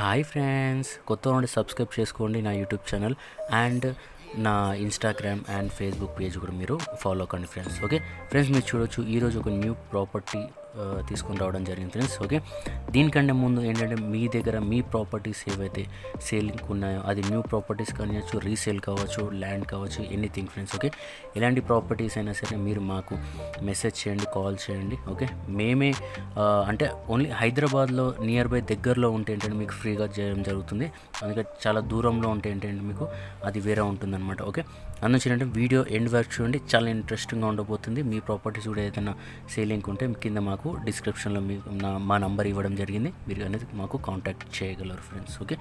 Hi friends, కొత్త నుండి subscribe చేసుకోండి నా యూట్యూబ్ ఛానల్ అండ్ నా ఇన్స్టాగ్రామ్ అండ్ ఫేస్బుక్ పేజ్ కూడా మీరు ఫాలో కండి ఫ్రెండ్స్. ఓకే ఫ్రెండ్స్, మీరు చూడొచ్చు ఈరోజు ఒక న్యూ ప్రాపర్టీ తీసుకొని రావడం జరిగింది ఫ్రెండ్స్. ఓకే, దీనికంటే ముందు ఏంటంటే మీ దగ్గర మీ ప్రాపర్టీస్ ఏవైతే సేలింగ్ ఉన్నాయో అది న్యూ ప్రాపర్టీస్ కావచ్చు, రీసేల్ కావచ్చు, ల్యాండ్ కావచ్చు, ఎనీథింగ్ ఫ్రెండ్స్. ఓకే, ఎలాంటి ప్రాపర్టీస్ అయినా సరే మీరు మాకు మెసేజ్ చేయండి, కాల్ చేయండి. ఓకే, మేమే అంటే ఓన్లీ హైదరాబాద్లో నియర్ బై దగ్గరలో ఉంటే ఏంటంటే మీకు ఫ్రీగా చేయడం జరుగుతుంది. అందుకే చాలా దూరంలో ఉంటే ఏంటంటే మీకు అది వేరే ఉంటుందన్నమాట. ఓకే, అందులో ఏంటంటే వీడియో ఎండ్ వరకు చూడండి, చాలా ఇంట్రెస్టింగ్గా ఉండబోతుంది. మీ ప్రాపర్టీస్ కూడా ఏదైనా సేలింగ్ ఉంటే కింద మాకు డిస్క్రిప్షన్లో మీకు మా నంబర్ ఇవ్వడం జరిగింది, మీరు అనేది మాకు కాంటాక్ట్ చేయగలరు ఫ్రెండ్స్. ఓకే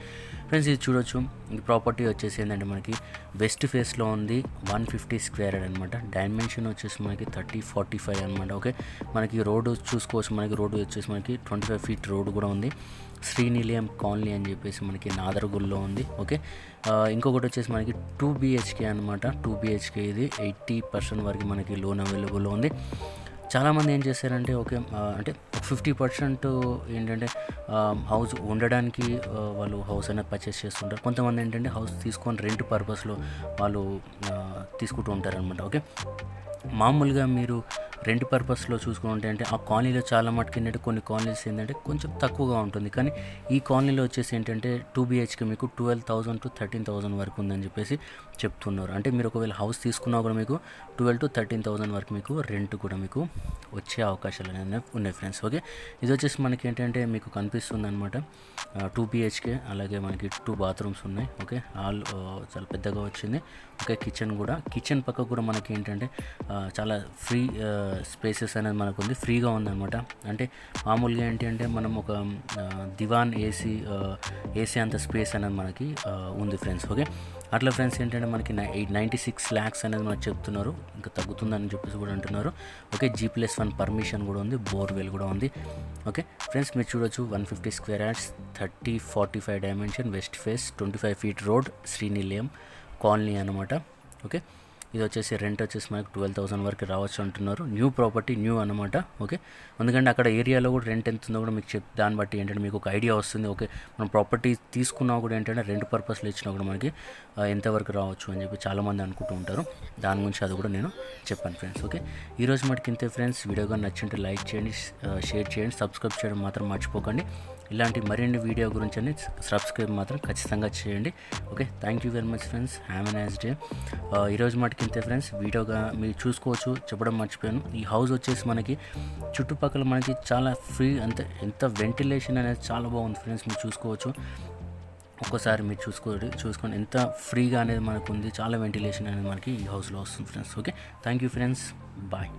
ఫ్రెండ్స్, ఇది చూడొచ్చు. ఈ ప్రాపర్టీ వచ్చేసి ఏంటంటే మనకి వెస్ట్ ఫేస్లో ఉంది, 150 స్క్వేర్ అనమాట. డైమెన్షన్ వచ్చేసి మనకి 30-45 అనమాట. ఓకే, మనకి రోడ్డు చూసుకోవచ్చు, మనకి రోడ్డు వచ్చేసి మనకి 25 ఫీట్ రోడ్డు కూడా ఉంది. శ్రీనిలయం కాలనీ అని చెప్పేసి మనకి నాదర్గుల్లో ఉంది. ఓకే, ఇంకొకటి వచ్చేసి మనకి 2 BHK అనమాట. 2 BHK ఇది 80% వరకు మనకి లోన్ అవైలబుల్లో ఉంది. చాలామంది ఏం చేశారంటే ఓకే అంటే 50% ఏంటంటే హౌస్ ఉండడానికి వాళ్ళు హౌస్ అనేది పర్చేస్ చేస్తుంటారు. కొంతమంది ఏంటంటే హౌస్ తీసుకొని రెంట్ పర్పస్లో వాళ్ళు తీసుకుంటూ ఉంటారనమాట. ఓకే, మామూలుగా మీరు రెంట్ పర్పస్లో చూసుకుంటే అంటే ఆ కాలనీలో చాలా మటుకు ఏంటంటే కొన్ని కాలనీస్ ఏంటంటే కొంచెం తక్కువగా ఉంటుంది, కానీ ఈ కాలనీలో వచ్చేసి ఏంటంటే 2 BHK మీకు 12,000 to 13,000 వరకు ఉందని చెప్పేసి చెప్తున్నారు. అంటే మీరు ఒకవేళ హౌస్ తీసుకున్నా కూడా మీకు 12,000 to 13,000 వరకు మీకు రెంట్ కూడా మీకు వచ్చే అవకాశాలు అనేవి ఉన్నాయి ఫ్రెండ్స్. ఓకే, ఇది వచ్చేసి మనకి ఏంటంటే మీకు కనిపిస్తుంది అనమాట. 2 BHK, అలాగే మనకి 2 బాత్రూమ్స్ ఉన్నాయి. ఓకే, ఆల్ చాలా పెద్దగా వచ్చింది. ఓకే, కిచెన్ కూడా, కిచెన్ పక్క కూడా మనకి ఏంటంటే చాలా ఫ్రీ స్పేసెస్ అనేది మనకు ఉంది, ఫ్రీగా ఉందన్నమాట. అంటే మామూలుగా ఏంటి అంటే మనం ఒక దివాన్ ఏసీ అంత స్పేస్ అనేది మనకి ఉంది ఫ్రెండ్స్. ఓకే, అట్లా ఫ్రెండ్స్ ఏంటంటే మనకి 96 lakhs అనేది మనకు చెప్తున్నారు, ఇంకా తగ్గుతుందని చెప్పేసి కూడా అంటున్నారు. ఓకే, G+1 పర్మిషన్ కూడా ఉంది, బోర్వెల్ కూడా ఉంది. ఓకే ఫ్రెండ్స్, మీరు చూడొచ్చు 150 square yards, 30-45 dimension, west face, 25 feet road, Srinilayam colony అనమాట. ఓకే, ఇది వచ్చేసి రెంట్ వచ్చేసి మనకు 12,000 వరకు రావచ్చు అంటున్నారు. న్యూ ప్రాపర్టీ, న్యూ అనమాట. ఓకే, ఎందుకంటే అక్కడ ఏరియాలో కూడా రెంట్ ఎంత ఉందో కూడా మీకు దాన్ని బట్టి ఏంటంటే మీకు ఒక ఐడియా వస్తుంది. ఓకే, మనం ప్రాపర్టీ తీసుకున్నా కూడా ఏంటంటే రెంట్ పర్పస్లో ఇచ్చినా కూడా మనకి ఎంతవరకు రావచ్చు అని చెప్పి చాలామంది అనుకుంటూ ఉంటారు. దాని గురించి అది కూడా నేను చెప్పాను ఫ్రెండ్స్. ఓకే, ఈరోజు మటుకు ఇంతే ఫ్రెండ్స్. వీడియో కానీ నచ్చింటే లైక్ చేయండి, షేర్ చేయండి, సబ్స్క్రైబ్ చేయడం మాత్రం మర్చిపోకండి. ఇలాంటి మరిన్ని వీడియో గురించి అని సబ్స్క్రైబ్ మాత్రం ఖచ్చితంగా చేయండి. Okay, thank you very much friends, have a nice day. ఈరోజు మటుకు ఇంతే ఫ్రెండ్స్. వీడియోగా మీరు చూసుకోవచ్చు, చెప్పడం మర్చిపోయాను. ఈ హౌస్ వచ్చేసి మనకి చుట్టుపక్కల మనకి చాలా ఫ్రీ, ఎంత వెంటిలేషన్ అనేది చాలా బాగుంది ఫ్రెండ్స్. మీరు చూసుకోవచ్చు, ఒక్కసారి మీరు చూసుకొని ఎంత ఫ్రీగా అనేది మనకు ఉంది, చాలా వెంటిలేషన్ అనేది మనకి ఈ హౌస్లో వస్తుంది friends. Okay, thank you friends, bye.